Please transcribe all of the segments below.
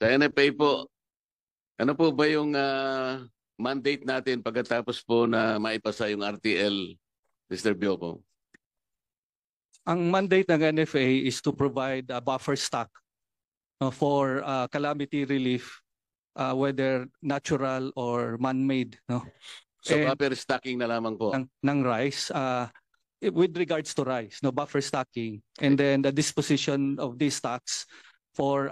Sa NFA po, ano po ba yung mandate natin pagkatapos po na maipasa yung RTL, Mr. Bioco? Ang mandate ng NFA is to provide a buffer stock for calamity relief, whether natural or man-made, no? So And buffer stocking na lamang po. ng rice, with regards to rice, no, buffer stocking, and then the disposition of these stocks for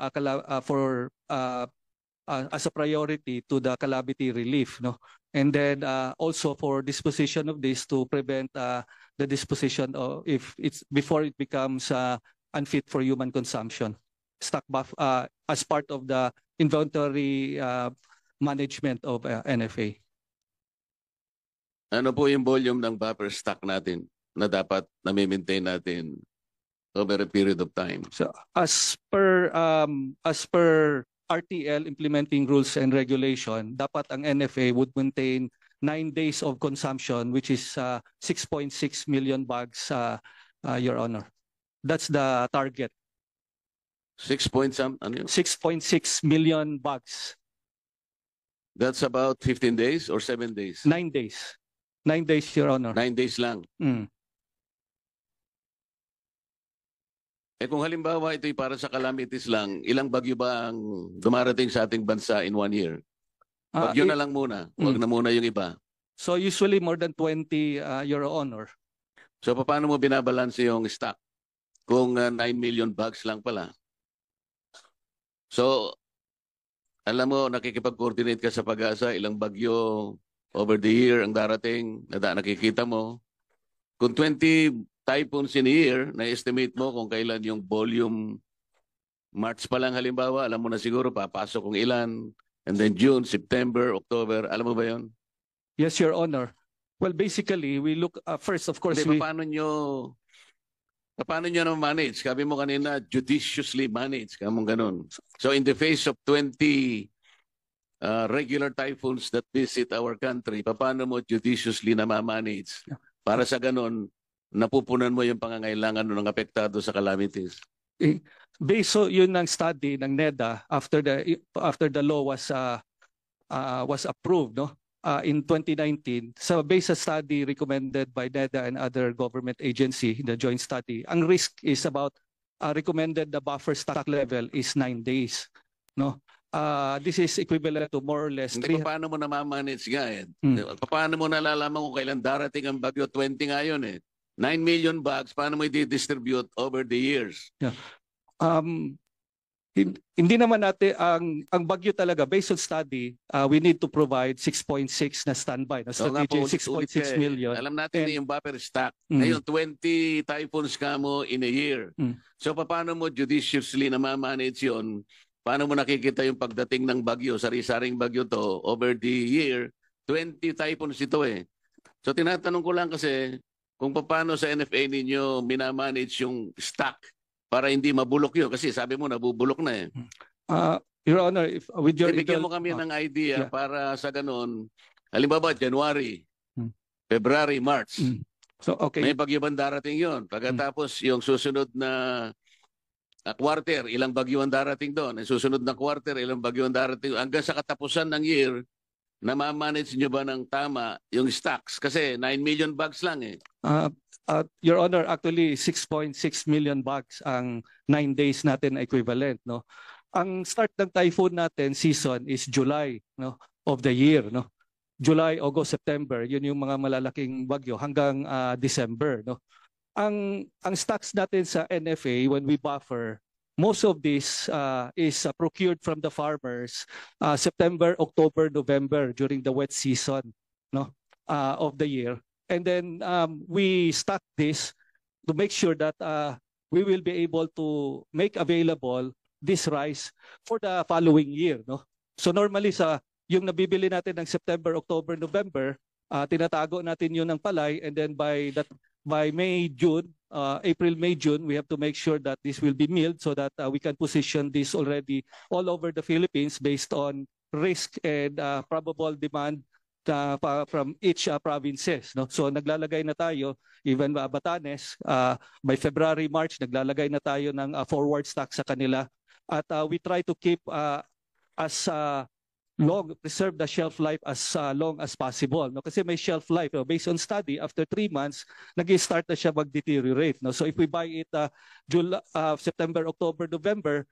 as a priority to the calamity relief, no, and then also for disposition of this to prevent the disposition of if it's before it becomes unfit for human consumption. Stock as part of the inventory management of NFA. Ano po yung volume ng buffer stock natin na dapat na-maintain natin over a period of time? So as per RTL implementing rules and regulation, dapat ang NFA would maintain 9 days of consumption, which is 6.6 million bags, Your Honor. That's the target. 6 point some, ano yun? 6.6 million bags. That's about 15 days or 7 days? 9 days. 9 days, Your Honor. 9 days lang. Mm. Eh kung halimbawa ito'y para sa calamities lang, ilang bagyo ba ang dumarating sa ating bansa in 1 year? Bagyo na lang muna. Huwag na muna yung iba. So usually more than 20, Your Honor. So paano mo binabalanse yung stock? Kung 9 million bags lang pala. So, alam mo, nakikipag-coordinate ka sa Pag-asa, ilang bagyo over the year ang darating, nakikita mo. Kung 20 typhoons in a year, na-estimate mo kung kailan yung volume. March pa lang halimbawa, alam mo na siguro papasok kung ilan. And then June, September, October, alam mo ba yun? Yes, Your Honor. Well, basically, we look first, of course, paano nyo na-manage? Sabi mo kanina, judiciously manage. Kamong ganun. So in the face of 20 regular typhoons that visit our country, paano mo judiciously na-manage? Para sa ganun, napupunan mo yung pangangailangan ng apektado sa calamities. Based so yun ng study ng NEDA after the law was approved, no? In 2019, so based sa study recommended by NEDA and other government agency, the joint study, ang risk is about recommended the buffer stock level is 9 days, no? This is equivalent to more or less. Hindi, paano mo na-manage nga eh? Paano mo nalalaman kung kailan darating ang bagyo? 20 nga yun eh. 9 million bags, paano mo i-distribute over the years? Yeah. Hindi naman natin ang bagyo talaga based on study, we need to provide 6.6 na standby na strategy, 6.6 million. Alam natin yung buffer stock. Ngayon 20 typhoons ka mo in a year. So paano mo judiciously na ma-manage yun? Paano mo nakikita yung pagdating ng bagyo, sari-saring bagyo to over the year? 20 typhoons ito eh. So tinatanong ko lang kasi kung paano sa NFA ninyo minamanage yung stock para hindi mabulok yun. Kasi sabi mo, nabubulok na eh. Your Honor, with your... Bigyan mo kami ng idea para sa ganun. Halimbawa, January, February, March. So, okay. May bagyo bang darating yun? Pagkatapos, yung susunod na quarter, ilang bagyo ang darating doon? Yung susunod na quarter, ilang bagyo ang darating doon? Hanggang sa katapusan ng year, na-manage nyo ba ng tama yung stocks? Kasi 9 million bags lang eh. Your Honor, actually 6.6 million bags ang 9 days natin equivalent, no. Ang start ng typhoon natin season is July, no, of the year, no. July, August, September, yun yung mga malalaking bagyo hanggang December, no. Ang stocks natin sa NFA when we buffer, most of this is procured from the farmers September, October, November during the wet season, no, of the year. And then we stock this to make sure that we will be able to make available this rice for the following year, no? So normally yung nabibili natin ng September, October, November, tinatago natin yun ng palay, and then by May, June, April, May, June, we have to make sure that this will be milled so that we can position this already all over the Philippines based on risk and probable demand from each provinces, no. So naglalagay na tayo, even Batanes, by February, March naglalagay na tayo ng forward stock sa kanila, at we try to keep as preserve the shelf life as long as possible, no? Kasi may shelf life, no? Based on study, after 3 months nag-start na siya mag-deteriorate, no? So if we buy it September, October, November,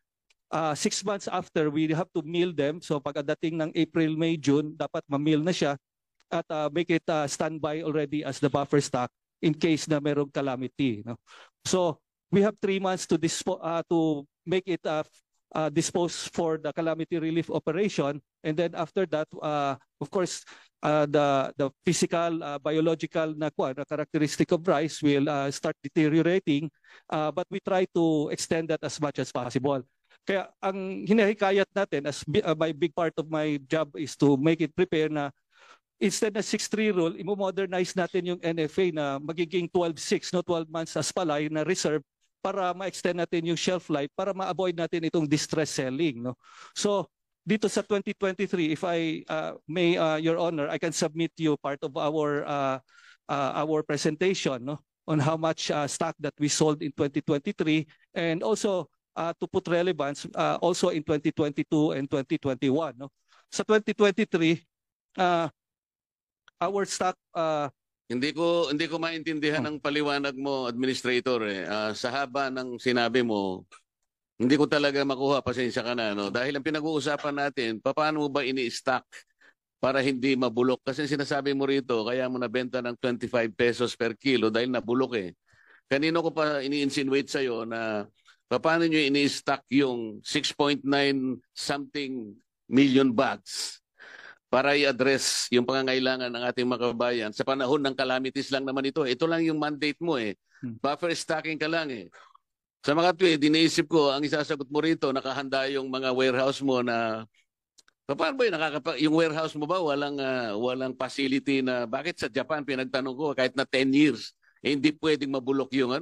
6 months after, we have to mill them. So pagdating ng April, May, June, dapat ma-mill na siya at make it standby already as the buffer stock in case na merong calamity, no? So we have 3 months to make it dispose for the calamity relief operation, and then after that, of course, the physical, biological na characteristic of rice will start deteriorating, but we try to extend that as much as possible. Kaya ang hinahikayat natin, as my big part of my job is to make it prepare na instead na 6-3 rule, imo-modernize natin yung NFA na magiging 12-6, no, 12 months as palay na reserve para ma-extend natin yung shelf life para ma-avoid natin itong distress selling, no. So dito sa 2023, if I may, Your Honor, I can submit you part of our presentation, no, on how much stock that we sold in 2023, and also to put relevance also in 2022 and 2021, no. Sa 2023, our stock Hindi ko maintindihan ang paliwanag mo, Administrator, eh. Sa haba ng sinabi mo, hindi ko talaga makuha, pasensya ka na, no? Dahil ang pinag-uusapan natin, paano mo ba ini-stock para hindi mabulok? Kasi sinasabi mo rito, kaya mo nabenta ng 25 pesos per kilo dahil nabulok eh. Kanino ko pa ini-insinuate sa'yo na paano nyo ini-stock yung 6.9 something million bags para i-address yung pangangailangan ng ating mga kababayan sa panahon ng calamities lang naman ito. Ito lang yung mandate mo eh. Buffer stocking ka lang eh. Sa mga tuwi, diniisip ko, ang isasagot mo rito, nakahanda yung mga warehouse mo na, paano ba yun? Yung warehouse mo ba walang facility na, bakit sa Japan, pinagtanong ko, kahit na 10 years, eh, hindi pwedeng mabulok yung,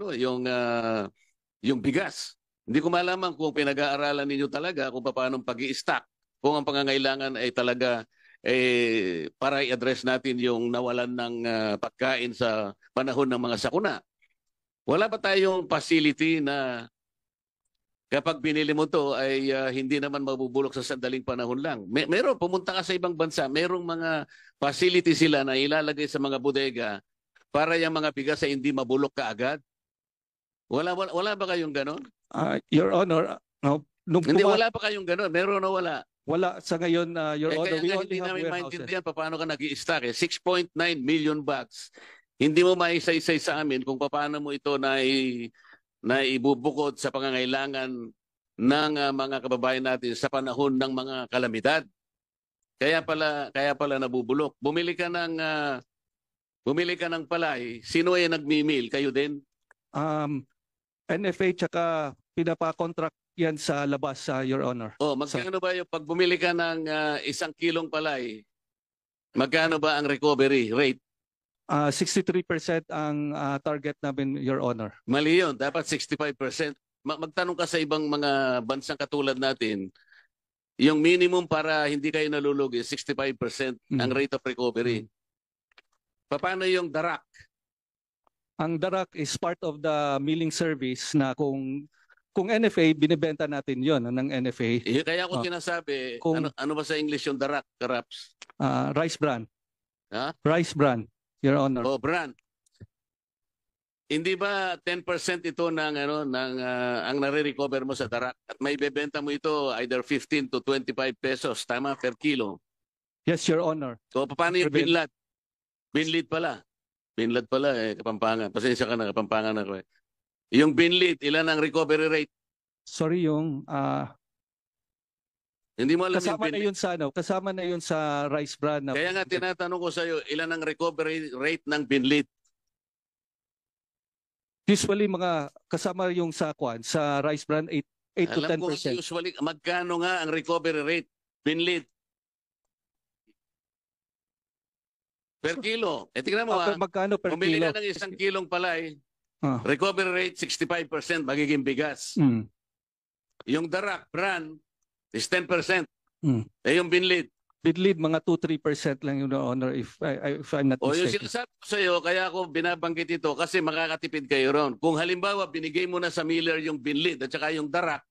yung bigas. Hindi ko malaman kung pinag-aaralan ninyo talaga kung paano pag-i-stock, kung ang pangangailangan ay talaga para i-address natin yung nawalan ng pagkain sa panahon ng mga sakuna. Wala ba tayong facility na kapag binili mo to ay hindi naman mabubulok sa sandaling panahon lang? Meron, pumunta ka sa ibang bansa, merong mga facility sila na ilalagay sa mga bodega para yung mga bigas ay hindi mabulok kaagad. Wala ba kayong ganon? Your Honor, no, hindi, wala pa kayong gano'n. Meron o wala? Wala sa ngayon, Your Honor. We only hindi have namin warehouses. maintindihan paano ka nag-i-stock eh. 6.9 million bags. Hindi mo maisaysay sa amin kung paano mo ito na ibubukod sa pangangailangan ng mga kababayan natin sa panahon ng mga kalamidad. Kaya pala nabubulok. Bumili ka ng palay, sino ay nagmi-mill? Kayo din? NFA tsaka pinapa-contract yan sa labas, Your Honor. Magkano ba yung pag bumili ka ng 1 kilong palay, magkano ba ang recovery rate? 63% ang target namin, Your Honor. Mali yun. Dapat 65%. Magtanong ka sa ibang mga bansang katulad natin, yung minimum para hindi kayo nalulugi, 65% ang rate of recovery. Paano yung darak? Ang darak is part of the milling service na kung NFA, binibenta natin yon ng NFA. Kaya ako sinasabi, ano ba sa English yung darak, Karaps? Rice bran. Ha? Rice bran, Your Honor. Bran. Hindi ba 10% ito ng ang nare-recover mo sa darak at may bebenta mo ito either 15 to 25 pesos tama per kilo? Yes, Your Honor. So paano yung binlad? Binlid pala. Binlad pala Kapampangan. Pasensya ka na, Kapampangan ako eh. Yung binlid, ilan ang recovery rate? Sorry, yung hindi mo alam kasama na yun sa rice bran. Kaya nga tinatanong ko sa iyo, ilan ang recovery rate ng binlid? Usually kasama yung sa rice bran 8 to 10%. Alam ko usually magkano nga ang recovery rate binlid? Per kilo. Tingnan mo magkano per bumili kilo? Bumili ka ng 1 kilong palay, recovery rate 65% magiging bigas. Yung darak, bran, is 10%. Yung binlid? Binlid, mga 2-3% lang, Your Honor, if I'm not mistaken. Yung sinasabi ko sa iyo, kaya ako binabanggit ito kasi makakatipid kayo ron. Kung halimbawa, binigay mo na sa miller yung binlid at saka yung darak,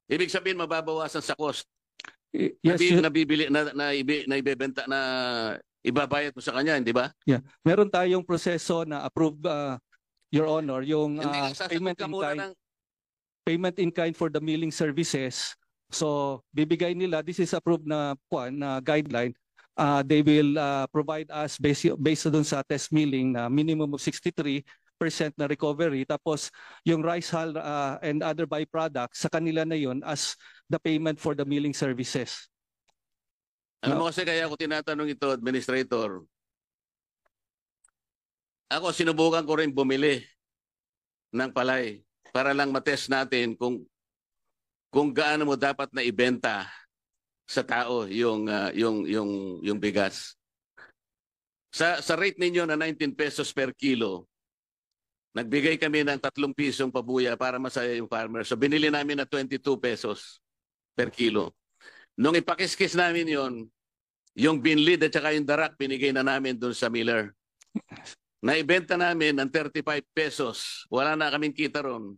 ibig sabihin mababawasan sa cost. Yes, Nabibili na ibebenta na ibabayad mo sa kanya, hindi ba? yeah. Meron tayong proseso na approve, Your Honor, yung Hindi ka sasagot payment ka in muna kind. ng Payment in kind for the milling services. So bibigay nila, this is approved na guideline. They will provide us based doon sa test milling na minimum of 63% na recovery. Tapos yung rice hull and other byproducts sa kanila na yon as the payment for the milling services. Alam mo kasi kaya ako tinatanong ito, Administrator. Ako sinubukan ko rin bumili ng palay para lang matest natin kung gaano mo dapat na ibenta sa tao yung bigas. Sa rate ninyo na 19 pesos per kilo, nagbigay kami ng 3 pisong pabuya para masaya yung farmer. So binili namin na 22 pesos per kilo. Nung ipakiskis namin yung binlid at saka yung darak, binigay na namin doon sa miller. Naibenta namin ng 35 pesos. Wala na kaming kita ron.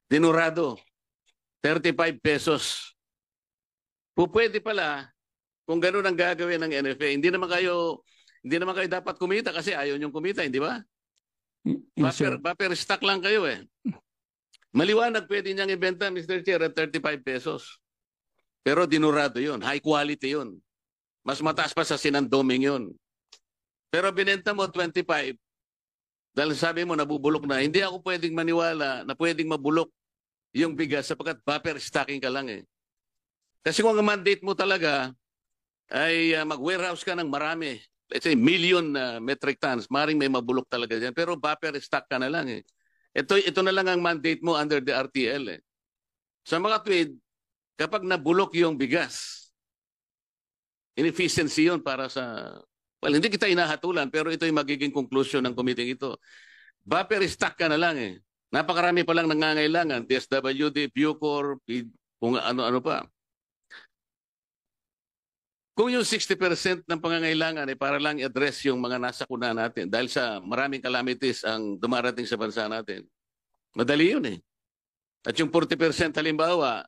Dinurado. 35 pesos. Pwede pala kung gano'n ang gagawin ng NFA. Hindi naman kayo dapat kumita kasi ayaw niyong kumita, hindi ba? Yes, sir. Buffer stock lang kayo eh. Maliwanag pwede niyang ibenta, Mr. Chair, at 35 pesos. Pero dinurado yun. High quality yun. Mas mataas pa sa sinandoming yun. Pero binenta mo 25 dahil sabi mo nabubulok na. Hindi ako pwedeng maniwala na pwedeng mabulok yung bigas sapagkat buffer stocking ka lang eh. Kasi kung ang mandate mo talaga ay mag-warehouse ka ng marami, let's say million metric tons, maring may mabulok talaga dyan. Pero buffer stock ka na lang eh. Ito na lang ang mandate mo under the RTL eh. Sa mga tweed, kapag nabulok yung bigas, inefficiency yun para sa... Well, hindi kita inahatulan, pero ito yung magiging conclusion ng committee ito. Buffer stock ka na lang eh. Napakarami pa lang nangangailangan. DSWD, Bucor, kung ano-ano pa. Kung yung 60% ng pangangailangan ay para lang i-address yung mga nasa kuna natin dahil sa maraming calamities ang dumarating sa bansa natin, madali yun eh. At yung 40% halimbawa,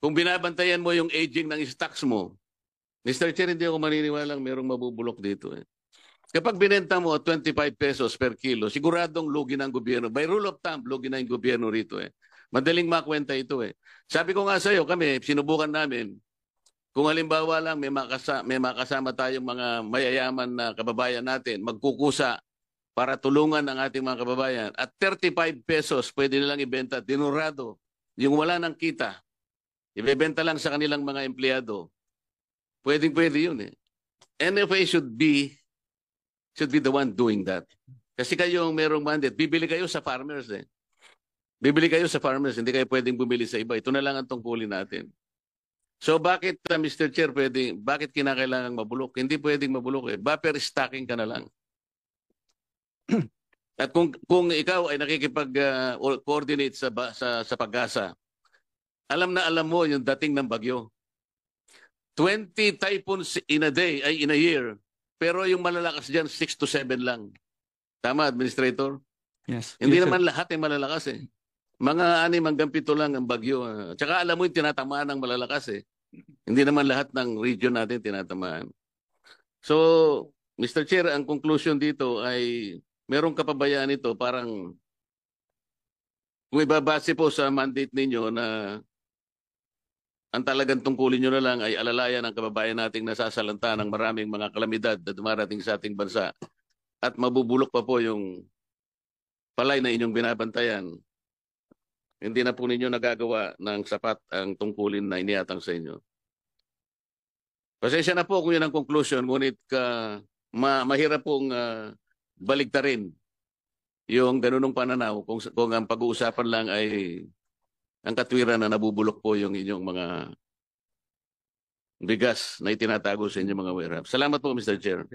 kung binabantayan mo yung aging ng stocks mo, Mr. Chair, hindi ako maniniwalang merong mabubulok dito eh. Kapag binenta mo 25 pesos per kilo, siguradong lugi ng gobyerno. By rule of thumb, lugi na yung gobyerno rito eh. Madaling makwenta ito eh. Sabi ko nga sa'yo, kami, sinubukan namin, kung halimbawa lang may makasama tayong mga mayayaman na kababayan natin, magkukusa para tulungan ang ating mga kababayan. At 35 pesos pwede nilang ibenta, dinurado. Yung wala ng kita, ibebenta lang sa kanilang mga empleyado. Pwede yun eh. NFA should be the one doing that. Kasi kayo merong mandate, bibili kayo sa farmers eh. Bibili kayo sa farmers, hindi kayo pwedeng bumili sa iba. Ito na lang ang tungkulin natin. So bakit, Mr. Chair, bakit kinakailangan mabulok? Hindi pwedeng mabulok eh. Buffer stocking ka na lang. At kung ikaw ay nakikipag-coordinate sa pag-asa, alam mo yung dating ng bagyo. 20 typhoons in a year. Pero yung malalakas dyan, 6 to 7 lang. Tama, Administrator? Yes. Hindi Yes, naman lahat ay malalakas eh. Mga 6 hanggang 7 lang ang bagyo. Tsaka alam mo yung tinatamaan ng malalakas eh. Hindi naman lahat ng region natin tinatamaan. So, Mr. Chair, ang conclusion dito ay merong kapabayaan ito parang kung ibabase po sa mandate ninyo na ang talagang tungkulin nyo na lang ay alalayan ng kababayan nating nasasalanta ng maraming mga kalamidad na dumarating sa ating bansa at mabubulok pa po yung palay na inyong binabantayan, hindi na po ninyo nagagawa ng sapat ang tungkulin na iniatang sa inyo. Pasensya na po kung yun ang conclusion, ngunit mahirap pong baligtarin yung ganunong pananaw kung ang pag-uusapan lang ay ang katwiran na nabubulok po yung inyong mga bigas na itinatago sa inyong mga warehouse. Salamat po, Mr. Chair.